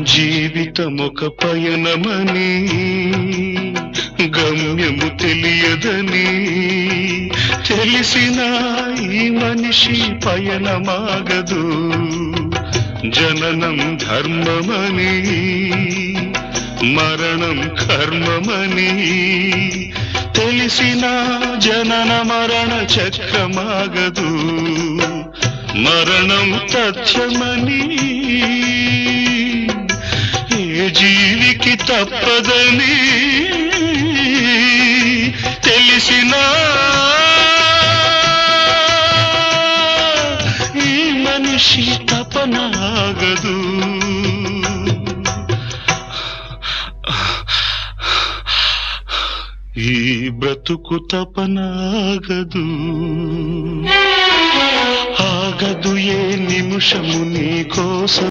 జీవితమొక పయనమని గమ్యము తెలియదని తెలిసిన ఈ మనిషి పయనమాగదు. జననం ధర్మమని మరణం కర్మమని తెలిసిన జనన మరణ చక్రమాగదు. మరణం తథ్యమని ఏ జీవికి తప్పదని తెలిసిన ఈ మనిషి తపనాగదు. ఈ బ్రతుకు తపనాగదు. ఆగదు ఏ నిమిషము నీ కోసం.